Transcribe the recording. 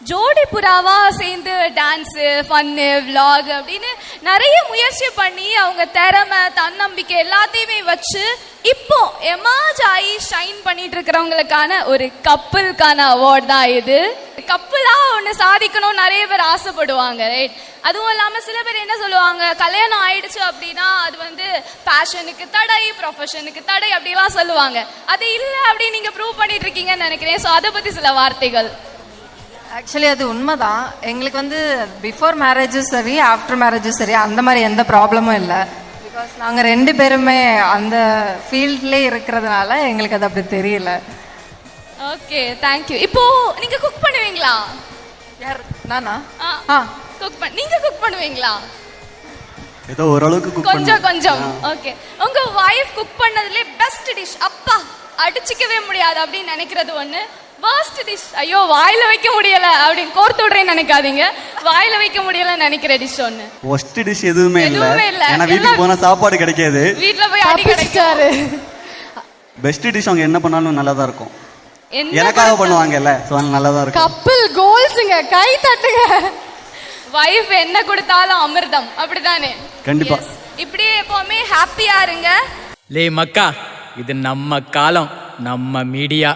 ஜோடி புறாவா சேர்ந்து dance fun vlog அப்படின்னு நிறைய முயற்சி பண்ணி அவங்க திறமை தன்னம்பிக்கை எல்லாத்தையுமே வச்சு இப்போ எமர்ஜ் ஆகி ஷைன் பண்ணிட்டு இருக்கிறவங்களுக்கான ஒரு கப்பலுக்கான அவார்ட் தான் இது. கப்பலா ஒன்று சாதிக்கணும் நிறைய பேர் ஆசைப்படுவாங்க, ரைட்? அதுவும் இல்லாம சில பேர் என்ன சொல்லுவாங்க, கல்யாணம் ஆயிடுச்சு அப்படின்னா அது வந்து பேஷனுக்கு தடை, ப்ரொஃபஷனுக்கு தடை அப்படிலாம் சொல்லுவாங்க. அது இல்லை அப்படின்னு நீங்க ப்ரூவ் பண்ணிட்டு இருக்கீங்கன்னு நினைக்கிறேன். ஸோ அதை பத்தி சில வார்த்தைகள். ஆக்சுவலி அது உண்மைதான். எங்களுக்கு வந்து பிஃபோர் மேரேஜும் சரி ஆஃப்டர் மேரேஜும் சரி அந்த மாதிரி எந்த ப்ராப்ளமும் இல்லை. பிகாஸ் நாங்கள் 2 பேருமே அந்த ஃபீல்ட்லேயே இருக்கிறதுனால எங்களுக்கு அது அப்படி தெரியல. Okay, thank you. இப்போ நீங்க குக் பண்ணுவீங்களா? யார்? நானா? நீங்க குக் பண்ணுவீங்களா? ஏதோ ஓரளவுக்கு குக் கொஞ்சம் கொஞ்சம். ஓகே, உங்க வைஃப் குக் பண்ணதுல பெஸ்ட் டிஷ், அப்பா அடிச்சுக்கவே முடியாது அப்படின்னு நினைக்கிறது ஒண்ணு, வர்ஸ்ட் டிஷ் ஐயோ வாயில வைக்க முடியல அப்படின்னு கோர்த்து விடுறேன்னு நினைக்காதீங்க, வாயில வைக்க முடியலன்னு நினைக்கிற டிஷ் ஒண்ணு. வர்ஸ்ட் டிஷ் எதுவுமே இல்ல. ஏன்னா வீட்டுக்கு போனா சாப்பாடு கிடைக்காது, வீட்ல போய் அடி கிடைக்காது. பெஸ்ட் டிஷ் அவங்க என்ன பண்ணாலும் நல்லா தான் இருக்கும். எனக்காக பண்ணுவாங்கல்ல, சோ நல்லா தான் இருக்கும். கப்பிள் கோல்ஸ்ங்க, கை தட்டுங்க. வைஃப் என்ன கொடுத்தாலும் அமிர்தம், அப்படிதானே? கண்டிப்பா. இப்படியே எப்பவுமே ஹாப்பியா இருங்க. லே மக்கா, இது நம்ம காலம், நம்ம மீடியா.